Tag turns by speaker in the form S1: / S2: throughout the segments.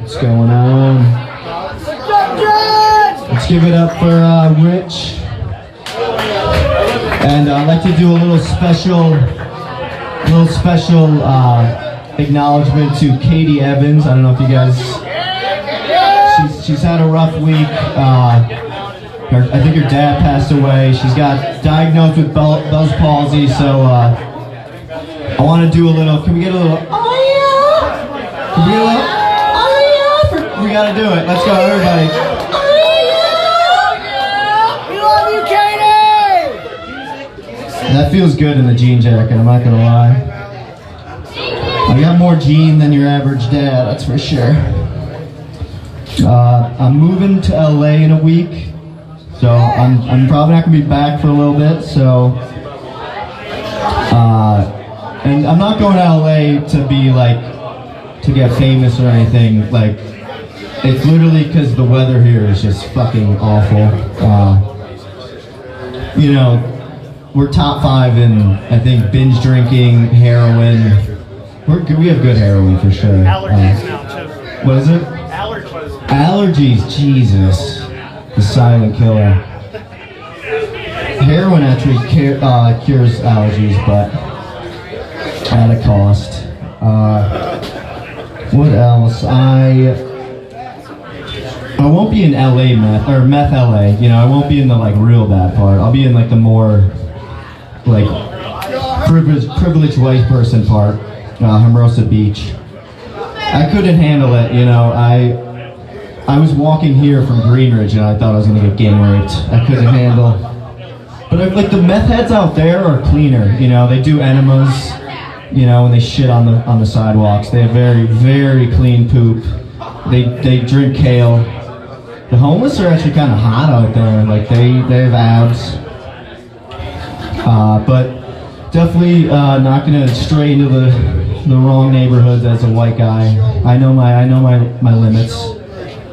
S1: What's going on? Let's give it up for Rich. And I'd like to do a little special acknowledgement to Katie Evans. I don't know if you guys, she's had a rough week. I think her dad passed away. She's got diagnosed with Bell's palsy, so I want to do a little, can we get a little, oh yeah? Can we get a little, oh yeah? We gotta do it. Let's go, everybody. Oh yeah! We love you, Katie! That feels good in the jean jacket, I'm not gonna lie. I got more jean than your average dad, that's for sure. I'm moving to LA in a week, so I'm probably not gonna be back for a little bit, so and I'm not going to LA to be like, to get famous or anything, like, it's literally because the weather here is just fucking awful. You know, we're top 5 in, I think, binge drinking, heroin. We have good heroin for sure.
S2: Allergies now too.
S1: What is it?
S2: Allergies.
S1: Allergies, Jesus. The silent killer. Heroin actually cures allergies, but at a cost. What else? I won't be in LA meth, or meth LA, you know, I won't be in the like real bad part. I'll be in like the more like privileged white person part, Hermosa Beach. I couldn't handle it, you know, I was walking here from Greenridge and I thought I was gonna get gang raped. I couldn't handle. But like the meth heads out there are cleaner, you know, they do enemas, you know, and they shit on the sidewalks. They have very, very clean poop. They drink kale. The homeless are actually kind of hot out there. Like they have abs. But definitely not gonna stray into the wrong neighborhoods as a white guy. I know my limits.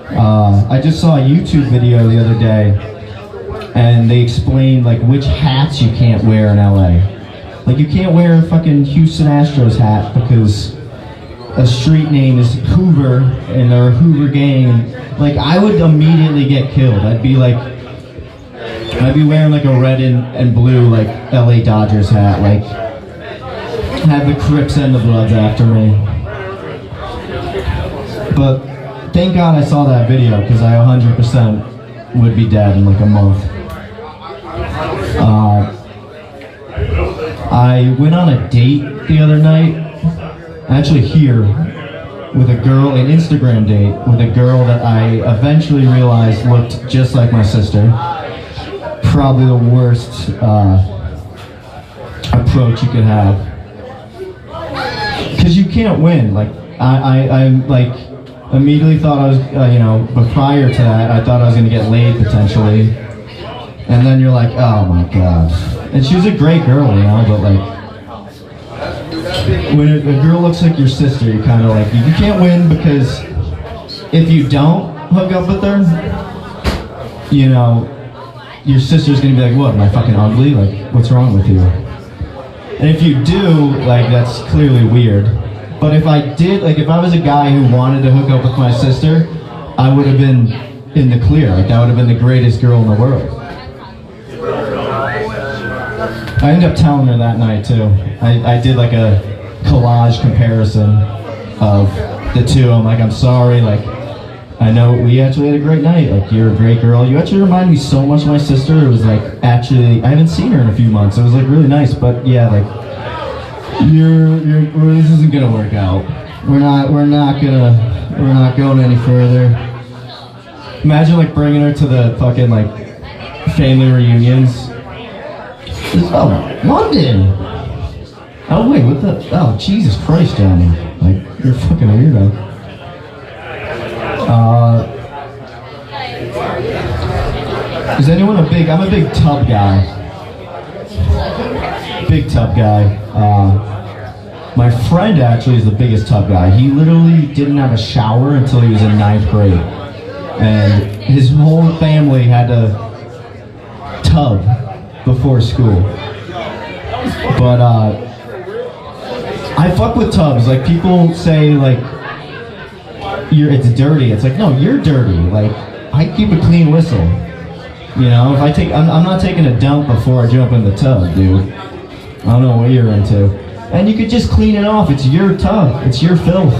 S1: I just saw a YouTube video the other day, and they explained like which hats you can't wear in LA. Like you can't wear a fucking Houston Astros hat because a street name is Hoover and they're a Hoover gang. Like I would immediately get killed. I'd be wearing like a red and blue like LA Dodgers hat. Like have the Crips and the Bloods after me. But thank God I saw that video because I 100% would be dead in like a month. I went on a date the other night, actually here, with a girl, an Instagram date, with a girl that I eventually realized looked just like my sister. Probably the worst approach you could have. Because you can't win. Like, I like, immediately thought I was, you know, but prior to that, I thought I was going to get laid potentially. And then you're like, oh my God. And she was a great girl, you know, but like, when a girl looks like your sister, you're kind of like, you can't win because if you don't hook up with her, you know, your sister's going to be like, what, am I fucking ugly? Like, what's wrong with you? And if you do, like, that's clearly weird. But if I did, like, if I was a guy who wanted to hook up with my sister, I would have been in the clear. Like, that would have been the greatest girl in the world. I ended up telling her that night too. I did like a collage comparison of the two. I'm like, I'm sorry, like, I know we actually had a great night. Like, you're a great girl. You actually remind me so much of my sister. It was like, actually, I haven't seen her in a few months. It was like really nice, but yeah, like, this isn't gonna work out. We're not going any further. Imagine like bringing her to the fucking like family reunions. Oh, London! Oh wait, what the? Oh, Jesus Christ, Johnny! Like, you're fucking weirdo. Is anyone a big? I'm a big tub guy. Big tub guy. My friend actually is the biggest tub guy. He literally didn't have a shower until he was in 9th grade, and his whole family had to tub before school. But I fuck with tubs. Like, people say like it's dirty. It's like, no, you're dirty. Like, I keep a clean whistle. You know, if I'm not taking a dump before I jump in the tub, dude. I don't know what you're into. And you could just clean it off. It's your tub. It's your filth.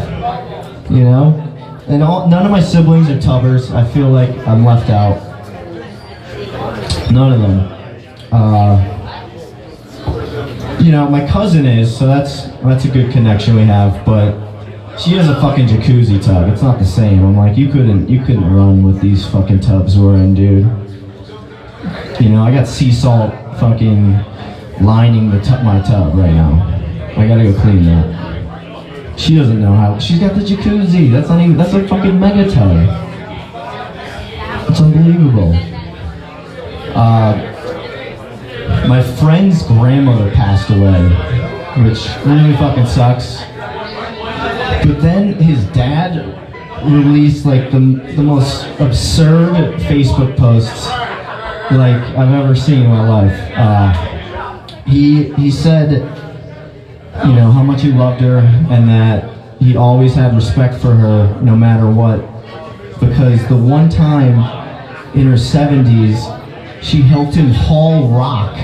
S1: You know? And none of my siblings are tubbers. I feel like I'm left out. None of them. You know, my cousin is, so that's a good connection we have, but she has a fucking jacuzzi tub. It's not the same. I'm like, you couldn't run with these fucking tubs we're in, dude. You know, I got sea salt fucking lining my tub right now. I gotta go clean that. She doesn't know how. She's got the jacuzzi. That's a fucking mega tub. It's unbelievable. My friend's grandmother passed away, which really fucking sucks. But then his dad released like the most absurd Facebook posts like I've ever seen in my life. He said, you know, how much he loved her and that he always had respect for her no matter what, because the one time in her 70s she helped him haul rock.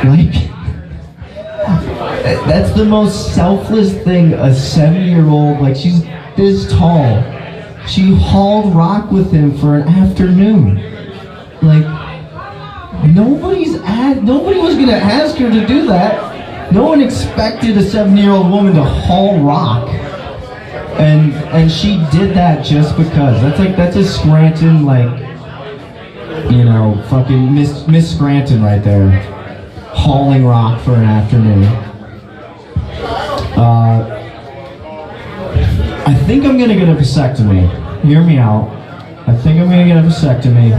S1: Like, that's the most selfless thing a 70-year-old, like, she's this tall. She hauled rock with him for an afternoon. Like, nobody was gonna ask her to do that. No one expected a 70-year-old woman to haul rock. And she did that just because. That's a Scranton, like, you know, fucking Miss Scranton right there. Hauling rock for an afternoon. I think I'm gonna get a vasectomy. Hear me out. I think I'm gonna get a vasectomy.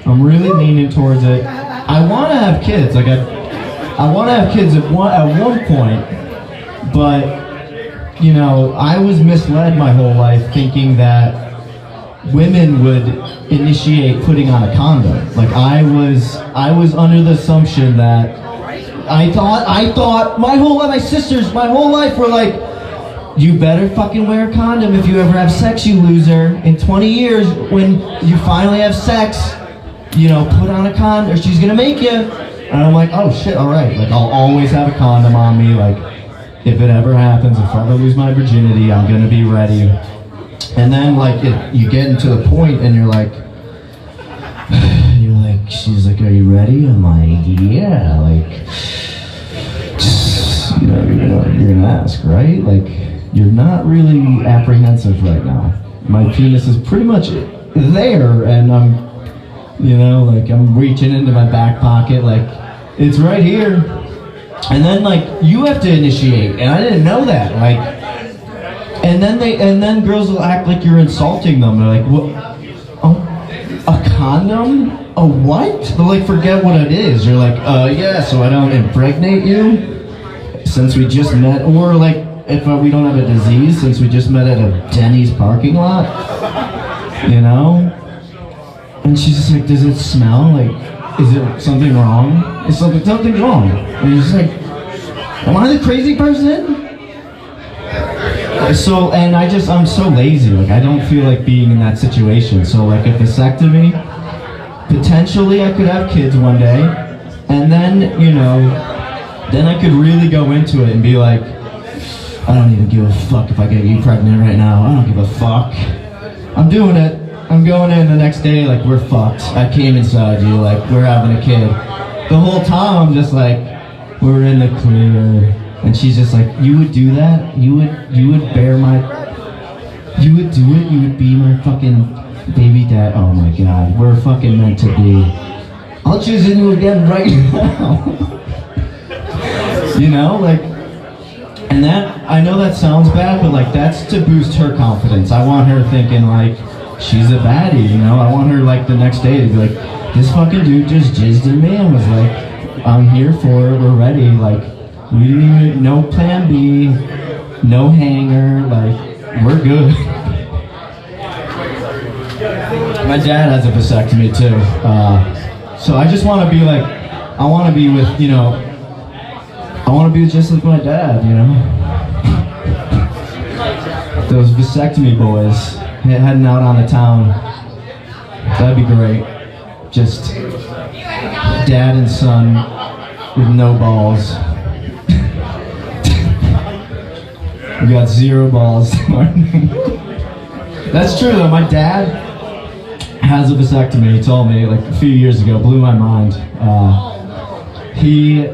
S1: I'm really leaning towards it. I want to have kids. Like I want to have kids at one point, but you know, I was misled my whole life thinking that women would initiate putting on a condom. Like I was under the assumption that I thought my whole life, my sisters, my whole life were like, you better fucking wear a condom if you ever have sex, you loser. In 20 years, when you finally have sex, you know, put on a condom, or she's gonna make you. And I'm like, oh shit, alright. Like, I'll always have a condom on me. Like, if it ever happens, if I ever lose my virginity, I'm gonna be ready. And then, like, you get into the point and you're like, she's like, are you ready? I'm like, yeah, like, you know, you're gonna ask, right? Like, you're not really apprehensive right now. My penis is pretty much there, and I'm, you know, like, I'm reaching into my back pocket, like, it's right here. And then, like, you have to initiate, and I didn't know that, like, and then girls will act like you're insulting them. They're like, what? Oh, a condom? A what? They'll like forget what it is. You're like, yeah, so I don't impregnate you since we just met, or like if we don't have a disease since we just met at a Denny's parking lot, you know? And she's just like, does it smell? Like, is it something wrong? Is something wrong? And you're just like, am I the crazy person? So, and I'm so lazy. Like, I don't feel like being in that situation. So, like, a vasectomy, potentially I could have kids one day, and then, you know, then I could really go into it and be like, I don't even give a fuck if I get you pregnant right now. I don't give a fuck. I'm doing it. I'm going in the next day like, we're fucked. I came inside you, like, we're having a kid. The whole time I'm just like, we're in the clear. And she's just like, you would do that? You would bear my, you would do it? You would be my fucking baby dad? Oh my god, we're fucking meant to be. I'll choose you again right now. You know, like, and that, I know that sounds bad, but like, that's to boost her confidence. I want her thinking like, she's a baddie, you know? I want her like the next day to be like, this fucking dude just jizzed in me and was like, I'm here for it, we're ready, like, we didn't even, no plan B, no hanger, like, we're good. My dad has a vasectomy too, so I just want to be like, I want to be with, you know, I want to be just like my dad, you know? those vasectomy boys heading out on the town. That'd be great. Just dad and son with no balls. We got 0 balls. That's true though. My dad has a vasectomy. He told me like a few years ago. Blew my mind. He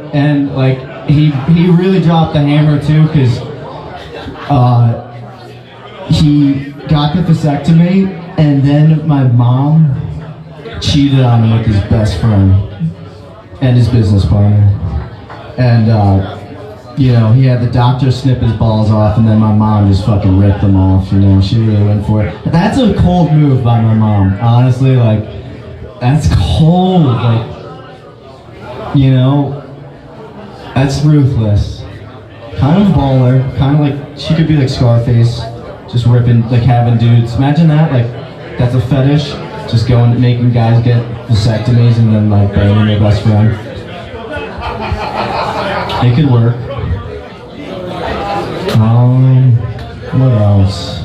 S1: really dropped the hammer too, because he got the vasectomy, and then my mom cheated on him with his best friend and his business partner, and you know, he had the doctor snip his balls off, and then my mom just fucking ripped them off. You know, she really went for it. That's a cold move by my mom, honestly. Like, that's cold. Like, you know, that's ruthless. Kind of baller. Kind of like, she could be like Scarface, just ripping, like having dudes. Imagine that. Like, that's a fetish. Just going, making guys get vasectomies and then like banging their best friend. It could work. What else?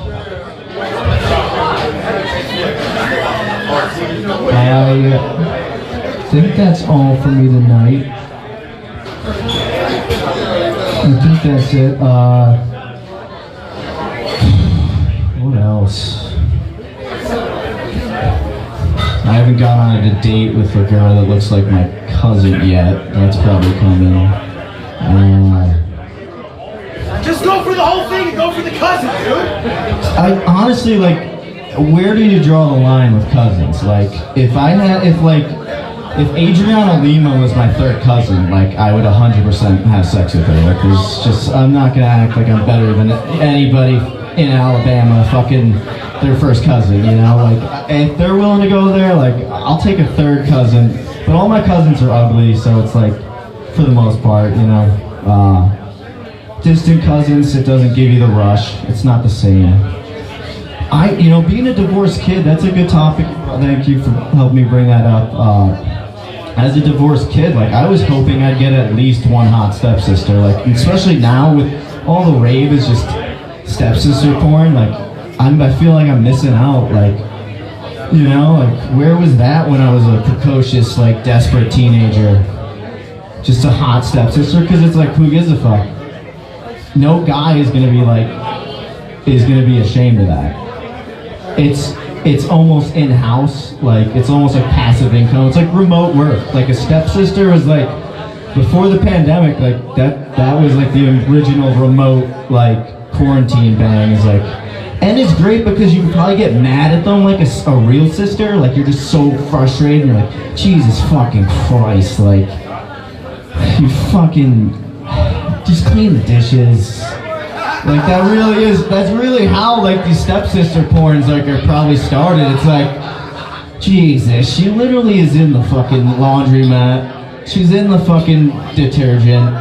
S1: I think that's all for me tonight. I think that's it. What else? I haven't gone on a date with a girl that looks like my cousin yet. That's probably coming.
S3: Just go for the whole thing and go for the cousin, dude!
S1: I honestly, like, where do you draw the line with cousins? Like, if Adriana Lima was my third cousin, like, I would 100% have sex with her. Like, there's just, I'm not gonna act like I'm better than anybody in Alabama, fucking their first cousin, you know? Like, if they're willing to go there, like, I'll take a third cousin. But all my cousins are ugly, so it's like, for the most part, you know, distant cousins, it doesn't give you the rush. It's not the same. You know, being a divorced kid, that's a good topic. Thank you for helping me bring that up. As a divorced kid, like, I was hoping I'd get at least one hot stepsister. Like, especially now with all the rave is just stepsister porn. Like, I feel like I'm missing out. Like, you know, like, where was that when I was a precocious, like, desperate teenager? Just a hot stepsister? Because it's like, who gives a fuck? No guy is gonna be ashamed of that. It's almost in-house, like, it's almost like passive income. It's like remote work. Like, a stepsister was like, before the pandemic, like, that was like the original remote, like, quarantine bang. Is like, and it's great because you can probably get mad at them like a real sister. Like, you're just so frustrated, and you're like, Jesus fucking Christ, like, you fucking just clean the dishes. Like, that's really how, like, these stepsister porns, like, are probably started. It's like, Jesus, she literally is in the fucking laundromat. She's in the fucking detergent.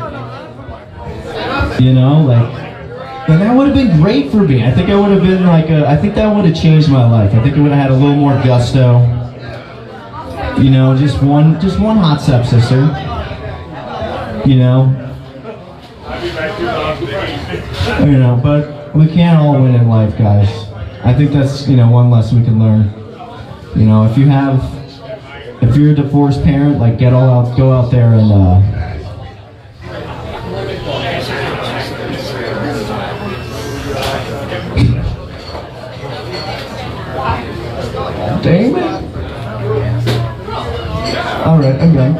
S1: You know, like, and that would have been great for me. I think I would have been like, I think that would have changed my life. I think I would have had a little more gusto. You know, just one hot stepsister. You know. You know, but we can't all win in life, guys. I think that's, you know, one lesson we can learn. You know, if you're a divorced parent, like, go out there and dang it. Alright, I'm done.